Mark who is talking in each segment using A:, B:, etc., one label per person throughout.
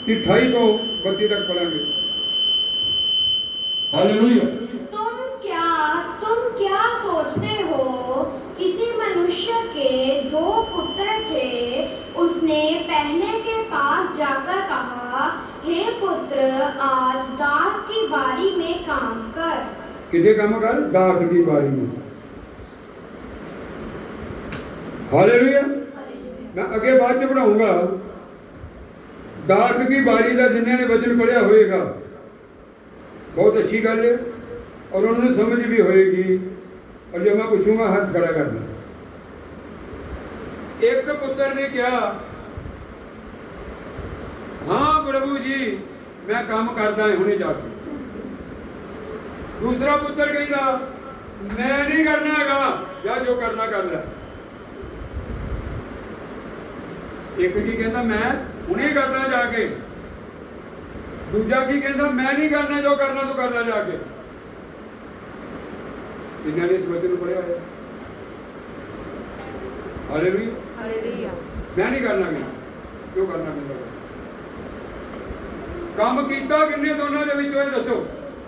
A: कि 28 तो 32 तक पढ़ेंगे। हालेलुया।
B: तुम क्या सोचते हो? किसी मनुष्य के 2 पुत्र थे। उसने पहले के पास जाकर कहा, हे पुत्र, आज दाख की बारी में काम कर।
A: किसे काम कर? दाख की बारी में। हालेलुया। मैं आगे बाद में पढ़ाऊंगा। दाख की बारी का जिन्हें ने वचन पढ़िया होएगा, बहुत अच्छी गल है और उन्होंने समझ भी होएगी। और जब मैं पूछूंगा हाथ खड़ा करना। एक पुत्र ने कहा, हाँ प्रभु जी मैं काम करता है हुणे जाके। दूसरा पुत्र कहता, मैं नहीं करना हैगा, या जो करना कर ले। एक की कहता मैं हुणे करना जाके, दूजा की कहता मैं नहीं करना, जो करना तो करना जाके। इन्होंने इस वचन पढ़िया है। हालेलुया। मैं नहीं करना क्यों करना कहता काम कीता किन्ने दोनों के विचों ये दसो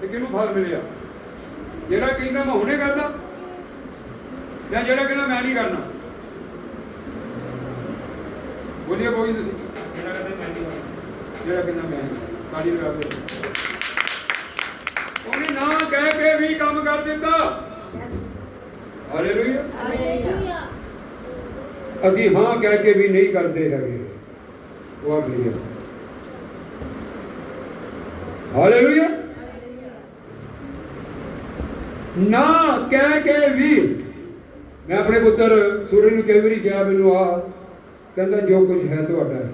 A: कि किहनूं फल मिलिया? जेड़ा कहता मैं हुणे करदा या जेड़ा कहता मैं नहीं करना? बोलिए बोली तुसीं। जेड़ा कहता मैं ताड़ी लगा दो। उन्हें ना कह के भी काम कर दिता। हालेलुया। ਅਸੀਂ ਹਾਂ ਕਹਿ ਕੇ ਵੀ नहीं करते ਹੈਗੇ। वो भैया हालेलुया। ना कह के भी मैं अपने पुत्र सूर्य ਨੂੰ ਕਈ ਵਾਰੀ ਕਿਹਾ ਮੈਨੂੰ ਆ ਕਹਿੰਦਾ ਜੋ ਕੁਝ ਹੈ ਤੁਹਾਡਾ ਹੈ,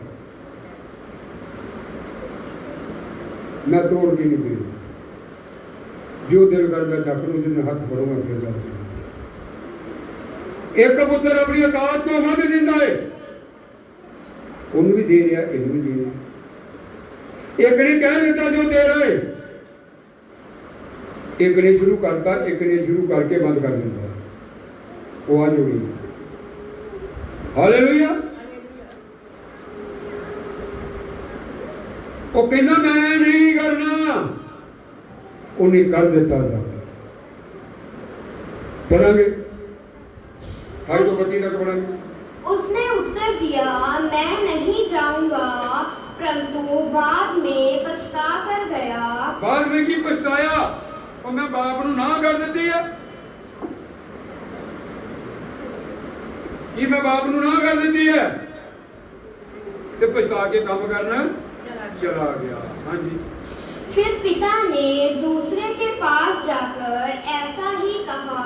A: मैं तोड़ के नहीं पी, जो दिल करता चक लो, जिन्हें हाथ फड़ूंगा फिर जाते। एक पुत्र अपनी औकात तो वध दिंदा है, उन्हें भी दे रहा, इन्हें भी दे रहा। एक ने कह दिता जो दे रहा है, एक ने शुरू करता, एक ने शुरू करके बंद कर दिता। वो आ जोड़ी। हालेलुया। वो कहना मैं नहीं करना, उन्हें कर दिता था। पढ़ांगे आज तो 25 तक पढ़ांगे।
B: उसने उत्तर दिया, मैं नहीं जाऊंगा, परंतु बाद में पछता कर गया।
A: बाद में की पछताया? और मैं बाप नूं ना कर देती है कि मैं बाप नूं ना कर देती है ते पछता के काम करना चला गया। हाँ जी।
B: फिर पिता ने दूसरे के पास जाकर ऐसा ही कहा।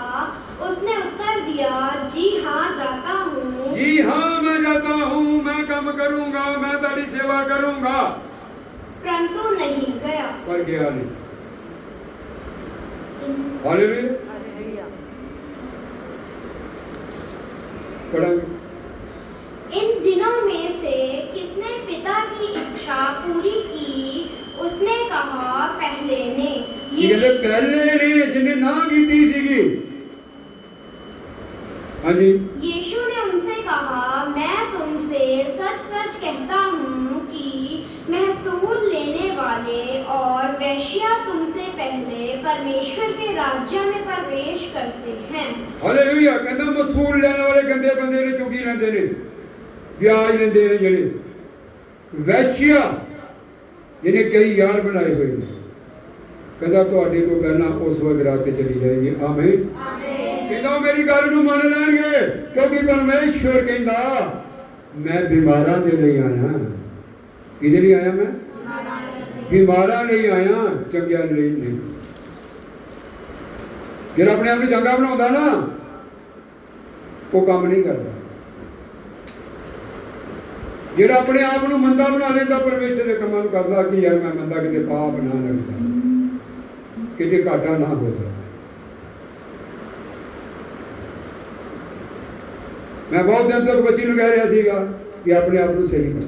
B: उसने उत्तर दिया, जी हाँ जाता हूँ।
A: जी हाँ मैं जाता हूँ, मैं काम करूँगा, मैं तेरी सेवा करूँगा,
B: परंतु नहीं गया।
A: पर गया नहीं। हालेलुया। पढ़ांगे।
B: इन दिनों में से किसने पिता की इच्छा पूरी की? उसने कहा, पहले ने।
A: ये पहले ने जिन्हें ना की थी सीगी। हाँ जी।
B: यीशु ने उनसे कहा, मैं तुमसे सच सच कहता हूँ कि महसूल लेने वाले और वेश्या तुमसे पहले परमेश्वर के राज्य में प्रवेश करते हैं।
A: हालेलुया। कहना महसूल लेने वाले गंदे बंदे ने चुकी लेंदे ने, ब्याज लेंदे ने जेड़े, वेश्या जिन्हें कई यार बनाए हुए हैं, कहता तुहाडे तो पहला उस वक्त रात चली जाएगी। आमीन। कहता मेरी गल नूं मन लैणगे, क्योंकि परमेश्वर कहता मैं बीमारां दे लई आया। किहदे लई आया? मैं बीमारां लई आया, चंगियां लई नहीं। जिहड़ा अपने आप नूं चंगा बनाउंदा ना, वो काम नहीं करता। ਜਿਹੜਾ ਆਪਣੇ ਆਪ ਨੂੰ ਮੰਦਾ ਬਣਾ ਲੈਂਦਾ ਪਰਮੇਸ਼ਰ ਦੇ ਕੰਮਾਂ ਨੂੰ ਕਰਦਾ ਕਿ ਯਾਰ ਮੈਂ ਮੰਦਾ ਕਿਤੇ ਪਾਪ ਨਾ ਲੱਗਦਾ, ਕਿਤੇ ਘਾਟਾ ਨਾ ਹੋ ਜਾਵੇ। ਮੈਂ ਬਹੁਤ ਦਿਨ ਤੱਕ ਬੱਚੀ ਨੂੰ ਕਹਿ ਰਿਹਾ ਸੀਗਾ ਕਿ ਆਪਣੇ ਆਪ ਨੂੰ ਸਹੀ ਕਰ।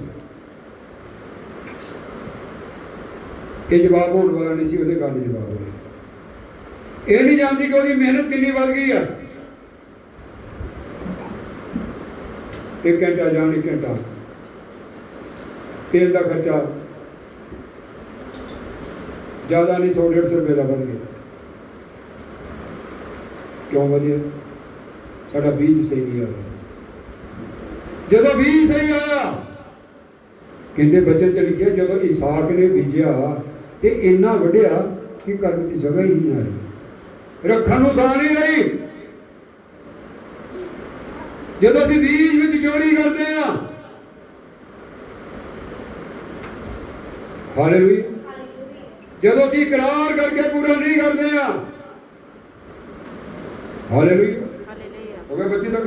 A: ਇਹ ਜਵਾਬ ਹੋਣ ਵਾਲਾ ਨਹੀਂ ਸੀ, ਉਹਦੇ ਕਾਰਨ ਜਵਾਬ ਹੋਇਆ। ਇਹ ਨਹੀਂ ਜਾਣਦੀ ਕਿ ਉਹਦੀ ਮਿਹਨਤ ਕਿੰਨੀ ਵੱਧ ਗਈ ਆ। 1 ਘੰਟਾ ਜਾਣ 1 ਘੰਟਾ तेल का खर्चा ज़्यादा नहीं, 100-150 रुपये का बढ़ गया। क्यों बढ़िया? साडा बीज सही नहीं आया। जदों बीज सही आया, कहते बचन च लिखिया, जदों इसहाक ने बीजिया तो इन्ना वढ़िया कि घर में जगह ही नहीं आई, रखण नूं थां नहीं रही। जदों असीं बीज विच चोरी करते हैं, हालेलुया, जदों असीं इकरार करके पूरा नहीं करते हैं, हालेलुया, हो गए बच्चे तक?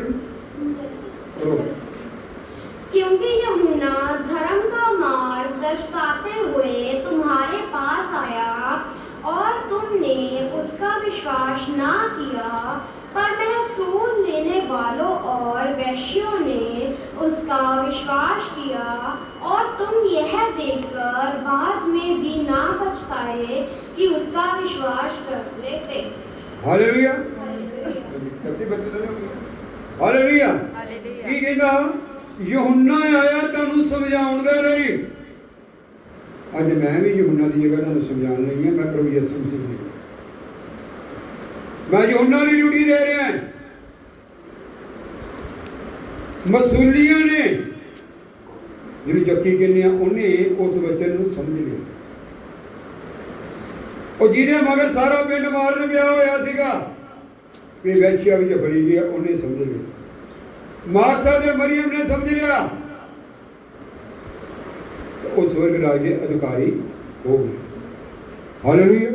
B: क्योंकि यूहन्ना धर्म का मार्ग दर्शाते हुए तुम्हारे पास आया और तुमने उसका विश्वास ना किया, पर महसूल लेने वालों और वेश्यों ने उसका विश्वास किया, और तुम यह देखकर बाद में भी ना पछताए कि उसका विश्वास कर लेते।
A: Hallelujah, hallelujah. की कहंदा? यूहन्ना आया तुहानू समझाउण दे लई। अज मैं भी यूहन्ना दी जगह तुहानू समझाउण लई हां। मैं प्रभु यीशु मसीह दी, मैं यूहन्ना दी ड्यूटी दे रहा हां। मसूलियां ने जिहड़ी जक्की कहने आ, उन्हें उस वचन नू समझ लिया। और जिहदे मगर सारा पिंड मारन गया होया सीगा कि वैश्या भी फड़ी गई, उन्हें समझ लिया। मार्था ते मरियम ने समझ लिया, तो उस स्वर्ग राज के अधिकारी हो गए। हालेलुया।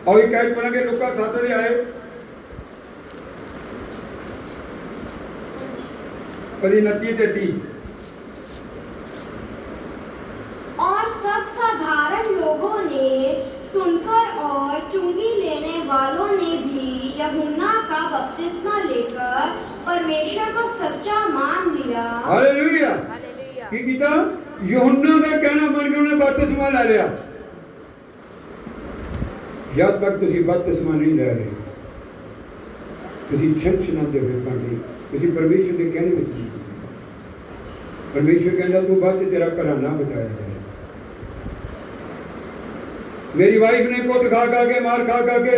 A: और एक कैच बना के लुका 7 दे आए, कभी 29-33।
B: और सब साधारण लोगों ने सुनकर और चुंगी लेने वालों ने भी यूहन्ना का बपतिस्मा लेकर परमेश्वर को सच्चा मान लिया।
A: हालेलुया। की कीता? यूहन्ना का कहना मान के उन्हें बपतिस्मा ले लिया। जब तक तुसी बपतिस्मा नहीं ले रहे, तुसी छंछ ना दे पांगे, तुसी परमेश्वर के कहने में नहीं। परमेश्वर कहता तू बच, तेरा घराना बचाया जाए। मेरी वाइफ ने कुट खा खा के, मार खा खा के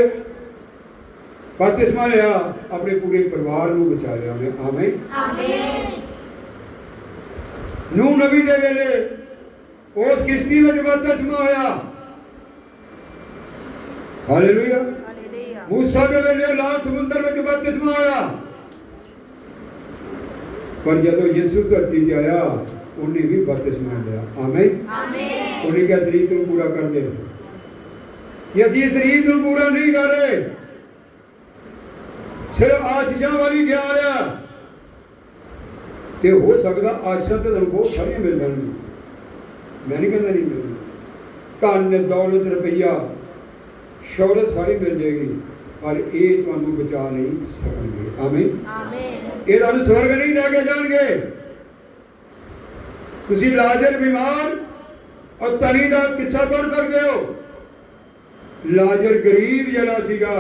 A: बपतिस्मा लिया, अपने पूरे परिवार को बचा लिया। आमीन, आमीन। नूह नबी दे वेले उस किश्ती में बपतिस्मा होया। हालेलुया। मूसा के वेले लाल समुद्र में बपतिस्मा होया। पर जदों यीशु धरती ते आया, उन्हें भी बपतिस्मा लिया। आमीन, आमीन। उन्हें क्या शरीर को पूरा कर दे, ये असीं शरीर को पूरा नहीं कर रहे, सिर्फ आशीषां वाली गया आ, ते हो सकता आशीषां तो तुहानूं बहुत सारियां मिल जाणगियां। मैं नहीं कहता नहीं मिलनी, धन दौलत रुपया शौहरत सारी मिल जाएगी, पर ये तुहानूं बचा नहीं सकणगे। आमीन, आमीन। ये तुहानूं स्वर्ग नहीं लैके जाणगे। तुसीं लाजर बीमार और तनी दा किस्सा पढ़ सकते हो। लाजर गरीब जला सीगा,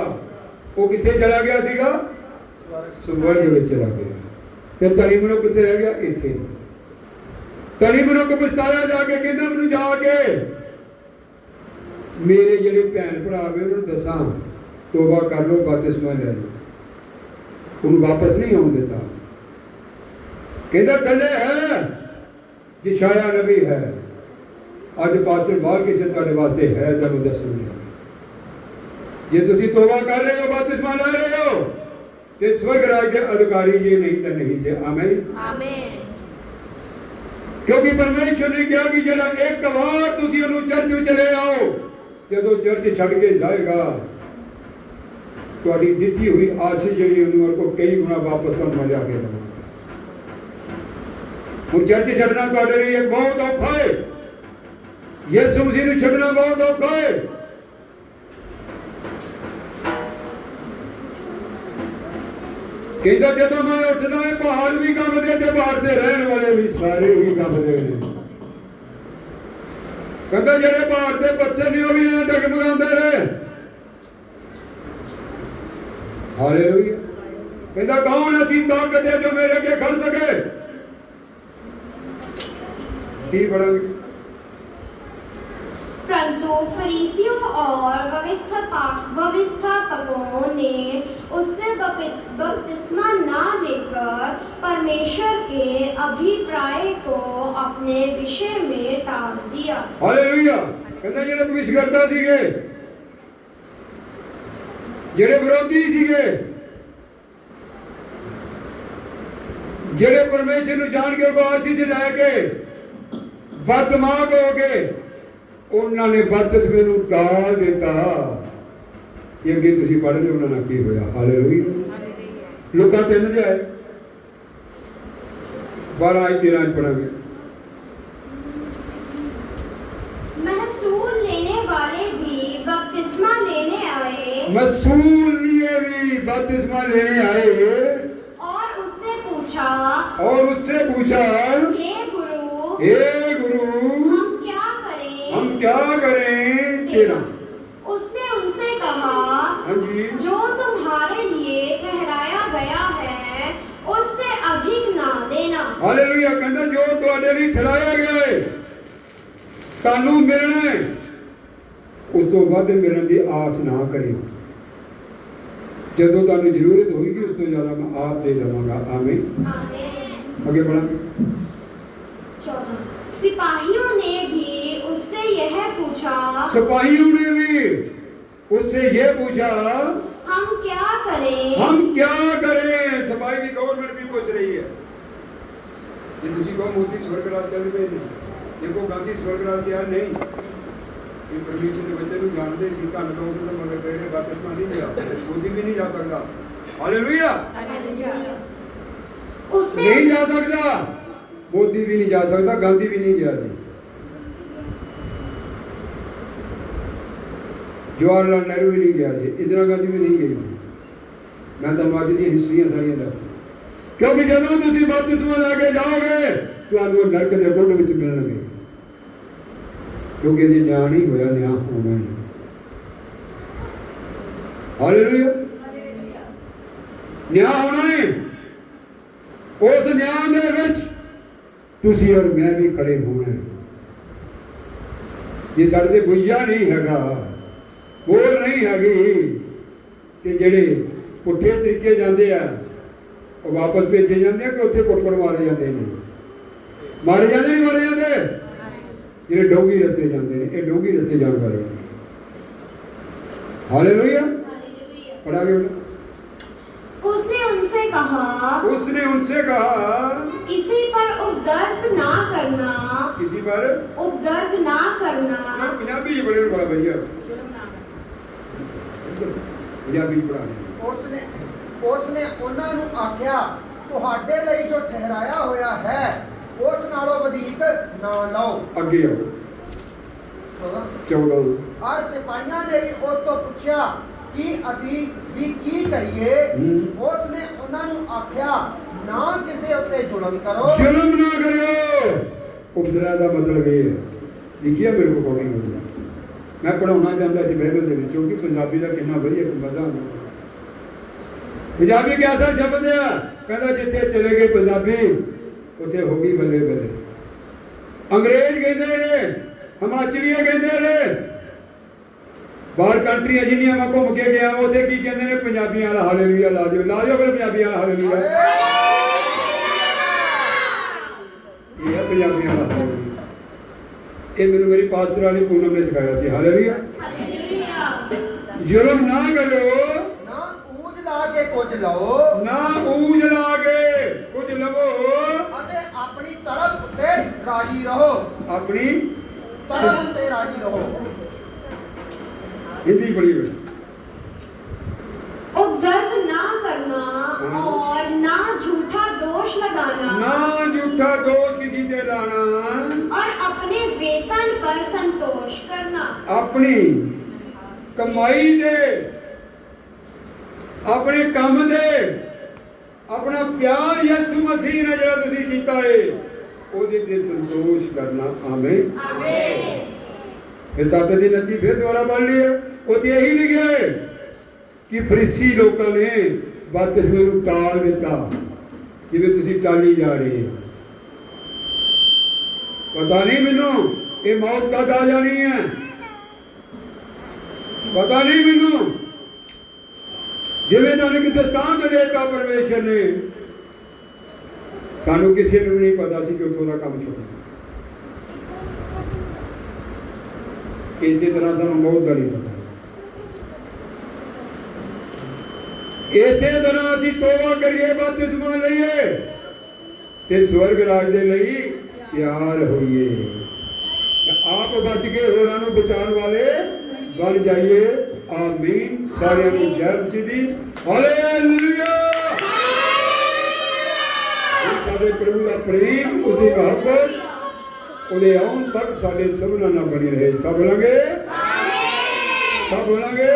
A: वो किथे चला गया सीगा? स्वर्ग में चला गया। ते तनी मनुख किथे रह गया? इथे। तनी मनुख पछताया जाके, कहंदा मैनूं जाके मेरे जिहड़े भैन भरा वे उन्होंने दसा तौबा कर लो, बपतिस्मा ले लो। उन्होंने वापस नहीं आउण दिता। कहंदा थल्ले है यशायाह नबी है, अज पात्र बाहर किसे तुहाडे वास्ते है, तुहानूं दसणगे। जे तुसी तौबा कर रहे हो, बपतिस्मा ले रहे हो, ते स्वर्ग राज के अधिकारी जे, नहीं तो नहीं जे। आमीन, आमीन। क्योंकि परमेश्वर ने कहा कि जरा एक बार तुसी उन्होंने चर्च में चले आओ, जदों चर्च छड़ के जाएगा, तुहाडी दित्ती हुई आशीष जिहड़ी उन्होंने को कई गुना वापस तुहानूं लिया के देवांगा। हुण चर्च छड्डना तुहाडे लई एक बहुत औखा है, यीशु मसीह नूं छड्डना बहुत औखा है। कहता जब मैं उठना है, पहाड़ भी कंबदे ते पहाड़ ते रहने वाले भी सारे भी कंबदे ने। कहता जेड़े पहाड़ ते पत्थर नहीं, वो भी डगमगांदे रहे। हालेलुया। कहता कौन ऐसी ताकत है जो मेरे के खड़ सके? की पढ़ांगे?
B: परंतु फरीसियों और व्यवस्थापकों ने उससे बपतिस्मा ना लेकर परमेश्वर के अभिप्राय को अपने विषय में टाल दिया।
A: हालेलुया। कहता ਜਿਹੜੇ ਭਵਿਸ਼ਕਰਤਾ ਸੀਗੇ, ਜਿਹੜੇ ਵਿਰੋਧੀ ਸੀਗੇ, ਜਿਹੜੇ ਪਰਮੇਸ਼ਰ ਨੂੰ ਜਾਣ ਕੇ ਬਾਅਦ ਚ ਲੈ ਕੇ ਬਦਮਾਗ ਹੋ ਗਏ, ਉਹਨਾਂ ਨੇ ਬਪਤਿਸਮੇ ਨੂੰ ਟਾਲ ਦਿੱਤਾ। ਇਹ ਅੱਗੇ ਤੁਸੀਂ ਪੜ੍ਹ ਲਿਓ ਉਹਨਾਂ ਨਾਲ ਕੀ ਹੋਇਆ। ਹਾਲੇਲੂਇਆ। ਲੋਕਾਂ 3 ਅਧਿਆਏ 12 ਆਇਤ 13 ਚ ਪੜਾਂਗੇ।
B: महसूल लेने वाले भी बपतिस्मा लेने आए
A: मसूल लिए भी बपतिस्मा लेने आए
B: और उससे पूछा, हे गुरु, हम क्या करें?
A: तेरा
B: उसने उनसे कहा, जो तुम्हारे लिए ठहराया गया है उससे अधिक ना लेना।
A: हालेलुया। कहता जो ਤੁਹਾਡੇ ਲਈ ਠਹਿਰਾਇਆ ਗਿਆ ਹੈ ਤੁਹਾਨੂੰ ਮਿਲਣਾ ਹੈ, ਉਸ ਤੋਂ ਵੱਧ ਮਿਲਣ ਦੀ ਆਸ ਨਾ ਕਰਿਓ। ਜਦੋਂ ਤੁਹਾਨੂੰ ਜ਼ਰੂਰਤ ਹੋਏਗੀ ਉਸ ਤੋਂ ਜ਼ਿਆਦਾ ਮੈਂ ਆਪ ਦੇ ਦੇਵਾਂਗਾ। ਆਮੀਨ। आगे बढ़ांगे।
B: 14 सिपाहियों ने भी उससे यह पूछा,
A: सिपाहियों ने भी उससे ये पूछा,
B: हम क्या करें?
A: सिपाही भी गवर्नमेंट भी पूछ रही है। ये तुसी को मोदी स्वर्ग राज चल पे ने, देखो गांधी स्वर्ग राज तैयार नहीं। ये परमेश्वर के बच्चे ਨੂੰ ਜਾਣਦੇ ਸੀ, ਧੰਨ ਲੋਕ ਤੋਂ ਮਗਰ ਪਏ ਨੇ, ਬਪਤਿਸਮਾ ਨਹੀਂ ਲਿਆ, मोदी भी नहीं जा सकता। हालेलुया।
B: उसने
A: नहीं जा सकता, मोदी भी नहीं जा सकता, गांधी भी नहीं गया जी, जवाहरलाल नेहरू भी नहीं गया जी, इंदिरा गांधी भी नहीं गई जी। मैं तो आज की हिस्ट्रियां सारियां दस, क्योंकि जब तुम बपतिस्मा लैके जाओगे तो नरक के गुंड विच मिलणगे, क्योंकि जी न्याय नहीं होया, न्याय होना है। हालेलुया। न्याय होना है। उस न्याय दे विच तुसी और मैं भी खड़े होना है। ये साडे ते गुइया नहीं हैगा, बोल नहीं हैगी कि जेड़े पुठे तरीके जाते हैं वो वापस भेजे जाते हैं कि उत्थे कुट-कुट मारे जाते हैं, मारे जाते नहीं मारे जाते, जेड़े डोंगी रस्ते जाते हैं, ये डोंगी रस्ते जान वाले। हालेलुया। पढ़ा गया।
B: उसने उनसे कहा, किसी पर उपद्रव ना करना,
A: पंजाबी जी बड़े बड़ा भैया, पंजाबी पढ़ा।
C: उसने ਉਹਨਾਂ ਨੂੰ ਆਖਿਆ, ਤੁਹਾਡੇ ਲਈ ਜੋ ਠਹਿਰਾਇਆ ਹੋਇਆ ਹੈ ਉਸ ਨਾਲੋਂ ਵਧੇਕ ਨਾ ਲਓ।
A: ਅੱਗੇ ਆਓ। 14
C: ਔਰ ਸਿਪਾਹੀਆਂ ਨੇ ਵੀ ਉਸ ਤੋਂ ਪੁੱਛਿਆ ਕਿ ਅਸੀਂ ਵੀ ਕੀ ਕਰੀਏ। ਉਸਨੇ ਉਹਨਾਂ ਨੂੰ ਆਖਿਆ, ਨਾ ਕਿਸੇ ਉੱਤੇ ਜ਼ੁਲਮ ਕਰੋ।
A: ਜ਼ੁਲਮ ਨਾ ਕਰਿਓ। ਉਪਦਰਾ ਦਾ ਮਤਲਬ ਇਹ ਹੈ, ਲਿਖਿਆ ਮੇਰੇ ਕੋਲ ਕੋਈ ਨਹੀਂ। ਮੈਂ ਪੜਾਉਣਾ ਚਾਹੁੰਦਾ ਸੀ ਬਾਈਬਲ ਦੇ ਵਿੱਚ, ਕਿਉਂਕਿ ਪੰਜਾਬੀ ਦਾ ਕਿੰਨਾ ਵਧੀਆ ਮਜ਼ਾ ਆਉਂਦਾ। ਪੰਜਾਬੀ ਕਿਹਦਾ ਸ਼ਬਦ ਹੈ? ਕਹਿੰਦਾ ਜਿੱਥੇ ਚਲੇ ਗਏ ਪੰਜਾਬੀ ਉੱਥੇ ਹੋ ਗਈ ਬੱਲੇ ਬੱਲੇ। ਅੰਗਰੇਜ਼ ਕਹਿੰਦੇ ਨੇ, ਹਿਮਾਚਲੀਏ ਕਹਿੰਦੇ ਨੇ, ਬਾਹਰ ਕੰਟਰੀਆਂ ਜਿੰਨੀਆਂ ਮੈਂ ਘੁੰਮ ਕੇ ਗਿਆ ਉੱਥੇ ਕੀ ਕਹਿੰਦੇ ਨੇ? ਪੰਜਾਬੀਆਂ ਵਾਲਾ ਹਾਲੇਲੂਇਆ ਲਾ ਦਿਓ, ਲਾ ਦਿਓ ਫਿਰ ਪੰਜਾਬੀਆਂ ਵਾਲਾ ਹਾਲੇਲੂਇਆ। ਇਹ ਹੈ ਪੰਜਾਬੀਆਂ ਵਾਲਾ ਹਾਲੇਲੂਇਆ। ਇਹ ਮੈਨੂੰ ਮੇਰੀ ਪਾਸਟਰ ਵਾਲੀ ਪੂਨਮ ਨੇ ਸਿਖਾਇਆ ਸੀ। ਹਾਲੇਲੂਇਆ। ਜ਼ੁਲਮ ਨਾ ਕਰੋ,
C: ਨਾ ਊਜ ਲਾ ਕੇ ਕੁਝ ਲਓ,
A: ਕੁਝ ਲਵੋ,
C: ਅਤੇ ਆਪਣੀ ਤਰਫ ਉੱਤੇ ਰਾਜੀ ਰਹੋ।
A: ਆਪਣੀ
C: ਤਰਫ ਉੱਤੇ ਰਾਜੀ ਰਹੋ।
A: हिंदी पढ़ी हुई।
B: उपद्रव ना करना और ना झूठा दोष लगाना,
A: किसी से लाना,
B: और अपने वेतन पर संतोष करना।
A: अपनी कमाई दे, अपने काम दे, अपना प्यार यीशु मसीह ने जरा तुसी कीता है ओदे ते संतोष करना। आमीन। फिर 7 दिन नदी फिर दोबारा पढ़ लिया, ਉੱਥੇ ਇਹੀ ਲਿਖਿਆ ਹੈ ਕਿ ਫਰੀਸੀ ਲੋਕਾਂ ਨੇ ਬਪਤਿਸਮੇ ਨੂੰ ਟਾਲ ਦਿੱਤਾ, ਜਿਵੇਂ ਤੁਸੀਂ ਟਾਲੀ ਜਾ ਰਹੇ ਹੋ। ਪਤਾ ਨਹੀਂ ਮੈਨੂੰ ਇਹ ਮੌਤ ਕਦ ਆ ਜਾਣੀ ਹੈ, ਪਤਾ ਨਹੀਂ ਮੈਨੂੰ, ਜਿਵੇਂ ਤੁਹਾਨੂੰ ਕਿ ਦਸਤਾਨ ਦੇ ਦਿੱਤਾ ਪਰਮੇਸ਼ਰ ਨੇ, ਸਾਨੂੰ ਕਿਸੇ ਨੂੰ ਨਹੀਂ ਪਤਾ ਸੀ ਕਿ ਉੱਥੋਂ ਦਾ ਕੰਮ ਛੁੱਟਣਾ। ਇਸੇ ਤਰ੍ਹਾਂ ਸਾਨੂੰ ਮੌਤ ਦਾ ਨਹੀਂ ਪਤਾ। ਇਸੇ ਤਰ੍ਹਾਂ ਅਸੀਂ ਤੋਬਾ ਕਰੀਏ, ਬਪਤਿਸਮਾ ਲਈਏ ਤੇ ਸਵਰਗ ਰਾਜ ਦੇ ਲਈ ਤਿਆਰ ਹੋਈਏ, ਆਪ ਬਚ ਕੇ ਹੋਰਾਂ ਨੂੰ ਬਚਾਉਣ ਵਾਲੇ ਬਣ ਜਾਈਏ। ਆਮੀਨ। ਸਾਰਿਆਂ ਨੂੰ ਜੈ ਮਸੀਹ ਦੀ। ਹਾਲੇਲੂਇਆ। ਸਾਡੇ ਪ੍ਰਭੂ ਦਾ ਪ੍ਰੇਮ, ਉਸਦੀ ਮੁਹੱਬਤ, ਉਹਦੇ ਆਉਣ ਤੱਕ ਸਾਡੇ ਸਭਨਾਂ ਨਾਲ ਬਣੀ ਰਹੇ। ਸਭ ਬੋਲਾਂਗੇ, ਸਭ ਬੋਲਾਂਗੇ।